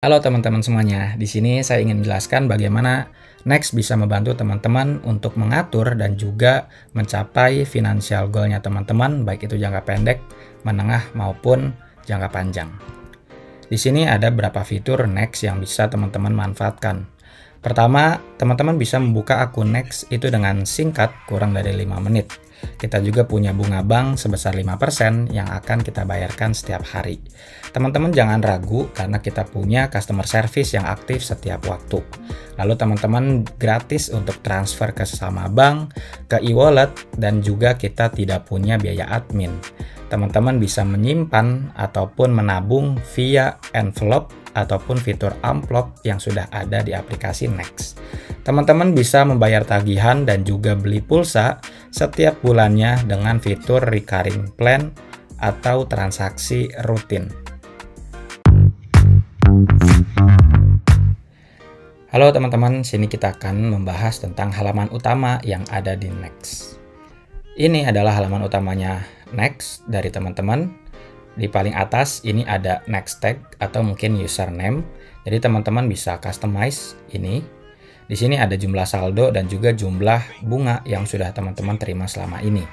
Halo teman-teman semuanya, di sini saya ingin menjelaskan bagaimana Next bisa membantu teman-teman untuk mengatur dan juga mencapai financial goal-nya teman-teman, baik itu jangka pendek, menengah, maupun jangka panjang. Di sini ada beberapa fitur Next yang bisa teman-teman manfaatkan. Pertama, teman-teman bisa membuka akun Next itu dengan singkat kurang dari 5 menit. Kita juga punya bunga bank sebesar 5% yang akan kita bayarkan setiap hari. Teman-teman jangan ragu karena kita punya customer service yang aktif setiap waktu. Lalu teman-teman gratis untuk transfer ke sesama bank, ke e-wallet, dan juga kita tidak punya biaya admin. Teman-teman bisa menyimpan ataupun menabung via envelope ataupun fitur amplop yang sudah ada di aplikasi Next. Teman-teman bisa membayar tagihan dan juga beli pulsa setiap bulannya dengan fitur recurring plan atau transaksi rutin. Halo teman-teman, sini kita akan membahas tentang halaman utama yang ada di Next. Ini adalah halaman utamanya Next dari teman-teman. Di paling atas ini ada Next tag atau mungkin username. Jadi teman-teman bisa customize ini. Di sini ada jumlah saldo dan juga jumlah bunga yang sudah teman-teman terima selama ini.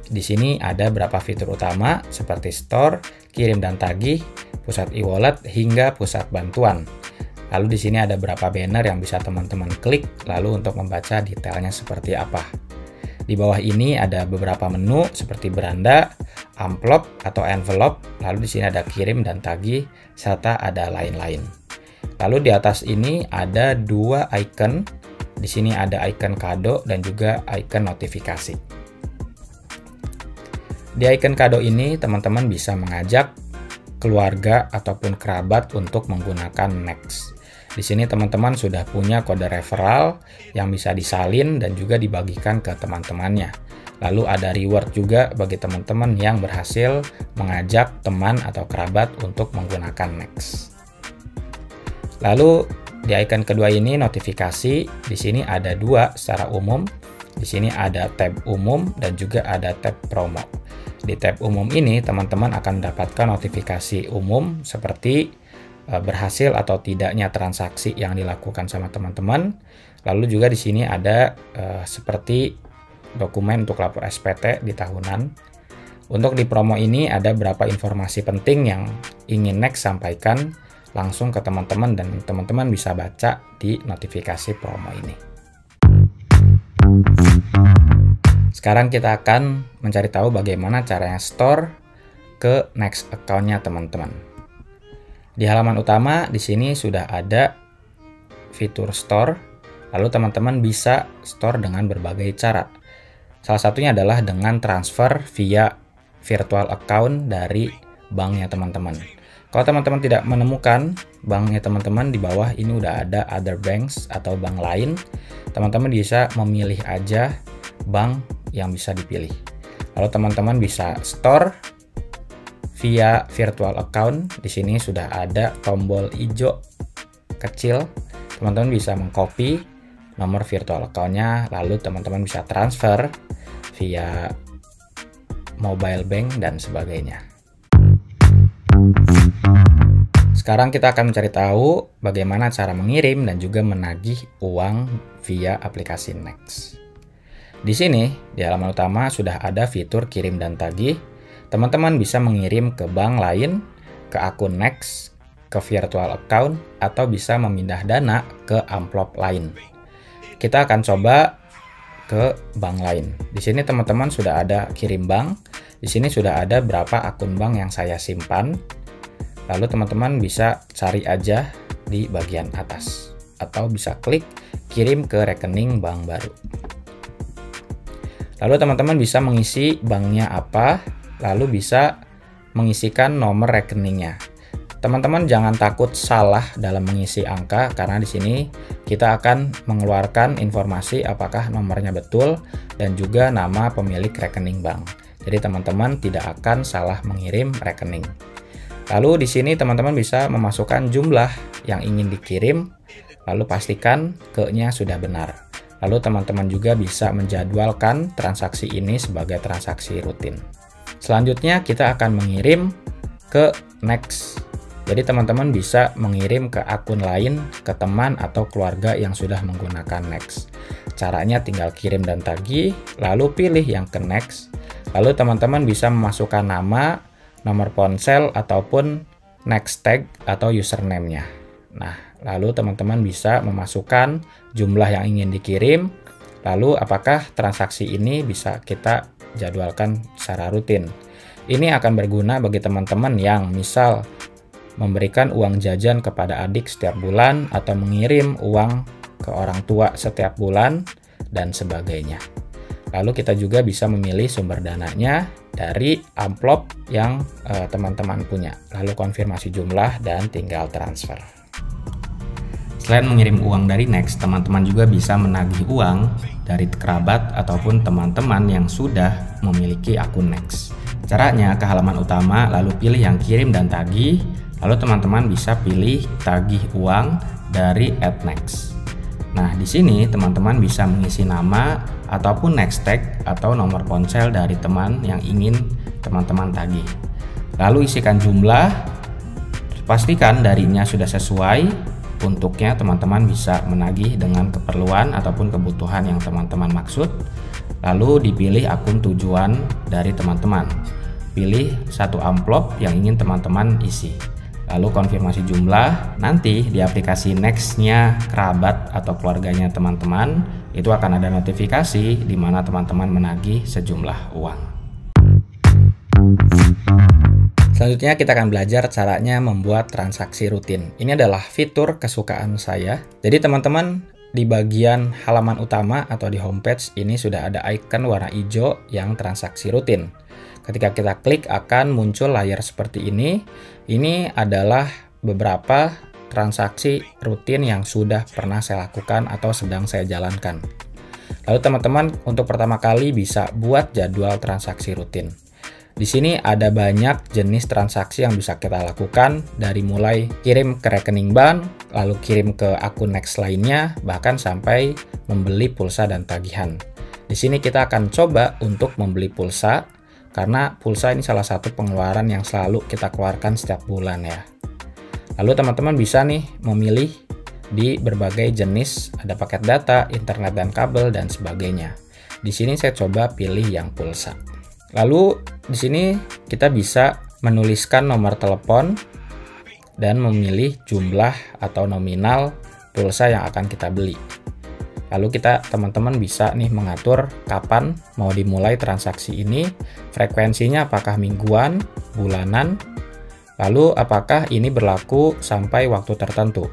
Di sini ada beberapa fitur utama seperti store, kirim dan tagih, pusat e-wallet hingga pusat bantuan. Lalu di sini ada beberapa banner yang bisa teman-teman klik lalu untuk membaca detailnya seperti apa. Di bawah ini ada beberapa menu seperti beranda, amplop atau envelope, lalu di sini ada kirim dan tagih serta ada lain-lain. Lalu di atas ini ada dua icon. Di sini ada icon kado dan juga icon notifikasi. Di icon kado ini teman-teman bisa mengajak keluarga ataupun kerabat untuk menggunakan Next. Di sini teman-teman sudah punya kode referral yang bisa disalin dan juga dibagikan ke teman-temannya. Lalu ada reward juga bagi teman-teman yang berhasil mengajak teman atau kerabat untuk menggunakan Next. Lalu di icon kedua ini notifikasi, di sini ada dua secara umum. Di sini ada tab umum dan juga ada tab promo. Di tab umum ini teman-teman akan mendapatkan notifikasi umum seperti berhasil atau tidaknya transaksi yang dilakukan sama teman-teman. Lalu juga di sini ada seperti dokumen untuk lapor SPT di tahunan. Untuk di promo ini ada beberapa informasi penting yang ingin Next sampaikan langsung ke teman-teman dan teman-teman bisa baca di notifikasi promo ini. Sekarang kita akan mencari tahu bagaimana caranya store ke Next account-nya teman-teman. Di halaman utama di sini sudah ada fitur store, lalu teman-teman bisa store dengan berbagai cara. Salah satunya adalah dengan transfer via virtual account dari banknya teman-teman. Kalau teman-teman tidak menemukan banknya teman-teman, di bawah ini udah ada other banks atau bank lain. Teman-teman bisa memilih aja bank yang bisa dipilih. Lalu teman-teman bisa store via virtual account. Di sini sudah ada tombol hijau kecil. Teman-teman bisa mengcopy nomor virtual account-nya, lalu teman-teman bisa transfer via mobile bank dan sebagainya. Sekarang kita akan mencari tahu bagaimana cara mengirim dan juga menagih uang via aplikasi Next. Di sini, di halaman utama sudah ada fitur kirim dan tagih. Teman-teman bisa mengirim ke bank lain, ke akun Next, ke virtual account, atau bisa memindah dana ke amplop lain. Kita akan coba ke bank lain. Di sini teman-teman sudah ada kirim bank. Di sini sudah ada berapa akun bank yang saya simpan. Lalu teman-teman bisa cari aja di bagian atas atau bisa klik kirim ke rekening bank baru. Lalu teman-teman bisa mengisi banknya apa, lalu bisa mengisikan nomor rekeningnya. Teman-teman jangan takut salah dalam mengisi angka karena di sini kita akan mengeluarkan informasi apakah nomornya betul dan juga nama pemilik rekening bank. Jadi teman-teman tidak akan salah mengirim rekening. Lalu di sini teman-teman bisa memasukkan jumlah yang ingin dikirim, lalu pastikan ke-nya sudah benar. Lalu teman-teman juga bisa menjadwalkan transaksi ini sebagai transaksi rutin. Selanjutnya kita akan mengirim ke Next Jadi teman-teman bisa mengirim ke akun lain, ke teman atau keluarga yang sudah menggunakan Next. Caranya tinggal kirim dan tagih, lalu pilih yang ke Next. Lalu teman-teman bisa memasukkan nama, nomor ponsel, ataupun Next tag atau username-nya. Nah, lalu teman-teman bisa memasukkan jumlah yang ingin dikirim, lalu apakah transaksi ini bisa kita jadwalkan secara rutin. Ini akan berguna bagi teman-teman yang misal memberikan uang jajan kepada adik setiap bulan atau mengirim uang ke orang tua setiap bulan dan sebagainya. Lalu kita juga bisa memilih sumber dananya dari amplop yang teman-teman punya. Lalu konfirmasi jumlah dan tinggal transfer. Selain mengirim uang dari Next, teman-teman juga bisa menagih uang dari kerabat ataupun teman-teman yang sudah memiliki akun Next. Caranya ke halaman utama, lalu pilih yang kirim dan tagih. Lalu teman-teman bisa pilih tagih uang dari @next. Nah, di sini teman-teman bisa mengisi nama ataupun Next tag atau nomor ponsel dari teman yang ingin teman-teman tagih. Lalu isikan jumlah, pastikan darinya sudah sesuai. Untuknya teman-teman bisa menagih dengan keperluan ataupun kebutuhan yang teman-teman maksud. Lalu dipilih akun tujuan dari teman-teman. Pilih satu amplop yang ingin teman-teman isi. Lalu konfirmasi jumlah, nanti di aplikasi Next-nya kerabat atau keluarganya teman-teman, itu akan ada notifikasi di mana teman-teman menagih sejumlah uang. Selanjutnya kita akan belajar caranya membuat transaksi rutin. Ini adalah fitur kesukaan saya. Jadi teman-teman di bagian halaman utama atau di homepage ini sudah ada icon warna hijau yang transaksi rutin. Ketika kita klik akan muncul layar seperti ini. Ini adalah beberapa transaksi rutin yang sudah pernah saya lakukan atau sedang saya jalankan. Lalu teman-teman untuk pertama kali bisa buat jadwal transaksi rutin. Di sini ada banyak jenis transaksi yang bisa kita lakukan, dari mulai kirim ke rekening bank, lalu kirim ke akun Next lainnya, bahkan sampai membeli pulsa dan tagihan. Di sini kita akan coba untuk membeli pulsa, karena pulsa ini salah satu pengeluaran yang selalu kita keluarkan setiap bulan ya. Lalu teman-teman bisa nih memilih di berbagai jenis, ada paket data, internet dan kabel dan sebagainya. Di sini saya coba pilih yang pulsa. Lalu di sini kita bisa menuliskan nomor telepon dan memilih jumlah atau nominal pulsa yang akan kita beli. Lalu teman-teman bisa nih mengatur kapan mau dimulai transaksi ini, frekuensinya apakah mingguan, bulanan, lalu apakah ini berlaku sampai waktu tertentu.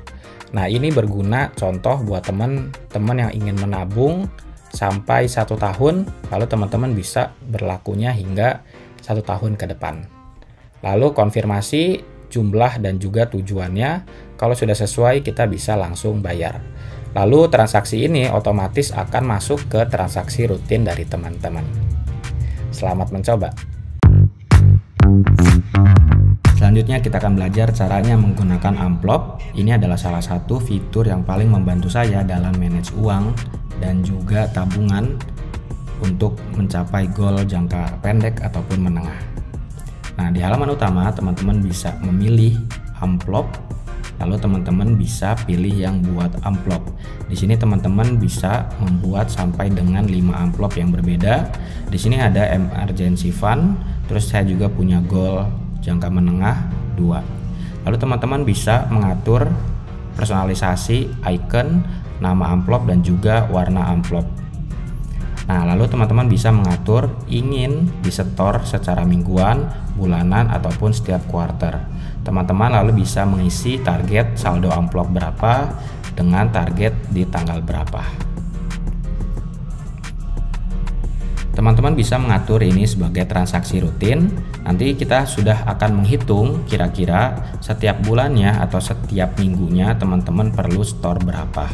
Nah, ini berguna contoh buat teman-teman yang ingin menabung sampai 1 tahun, lalu teman-teman bisa berlakunya hingga 1 tahun ke depan. Lalu konfirmasi jumlah dan juga tujuannya, kalau sudah sesuai kita bisa langsung bayar. Lalu transaksi ini otomatis akan masuk ke transaksi rutin dari teman-teman. Selamat mencoba. Selanjutnya kita akan belajar caranya menggunakan amplop. Ini adalah salah satu fitur yang paling membantu saya dalam manage uang dan juga tabungan untuk mencapai goal jangka pendek ataupun menengah. Nah, di halaman utama teman-teman bisa memilih amplop. Lalu teman-teman bisa pilih yang buat amplop. Di sini teman-teman bisa membuat sampai dengan 5 amplop yang berbeda. Di sini ada emergency fund, terus saya juga punya goal jangka menengah 2. Lalu teman-teman bisa mengatur personalisasi icon, nama amplop dan juga warna amplop. Nah, lalu teman-teman bisa mengatur ingin disetor secara mingguan, bulanan ataupun setiap quarter. Teman-teman lalu bisa mengisi target saldo amplop berapa dengan target di tanggal berapa. Teman-teman bisa mengatur ini sebagai transaksi rutin. Nanti kita sudah akan menghitung kira-kira setiap bulannya atau setiap minggunya teman-teman perlu store berapa.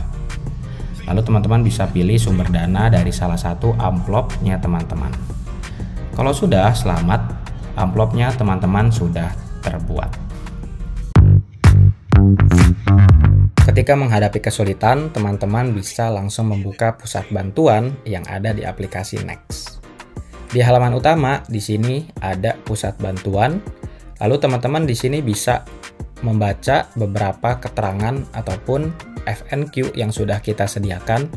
Lalu teman-teman bisa pilih sumber dana dari salah satu amplopnya teman-teman. Kalau sudah, selamat, amplopnya teman-teman sudah terbuat. Ketika menghadapi kesulitan, teman-teman bisa langsung membuka pusat bantuan yang ada di aplikasi Next. Di halaman utama, di sini ada pusat bantuan. Lalu teman-teman di sini bisa membaca beberapa keterangan ataupun FNQ yang sudah kita sediakan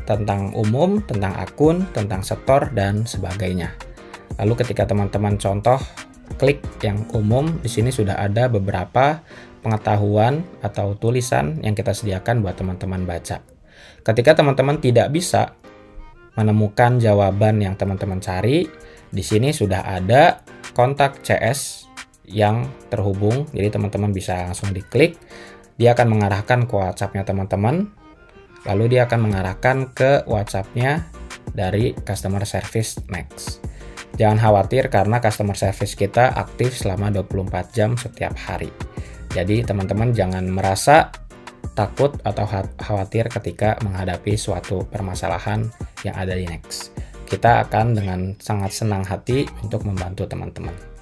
tentang umum, tentang akun, tentang setor, dan sebagainya. Lalu ketika teman-teman contoh klik yang umum, di sini sudah ada beberapa pengetahuan atau tulisan yang kita sediakan buat teman-teman baca. Ketika teman-teman tidak bisa menemukan jawaban yang teman-teman cari, di sini sudah ada kontak CS yang terhubung, jadi teman-teman bisa langsung diklik, dia akan mengarahkan ke WhatsApp-nya teman-teman, lalu dia akan mengarahkan ke WhatsApp-nya dari customer service Next. Jangan khawatir karena customer service kita aktif selama 24 jam setiap hari. Jadi teman-teman jangan merasa takut atau khawatir ketika menghadapi suatu permasalahan yang ada di Next. Kita akan dengan sangat senang hati untuk membantu teman-teman.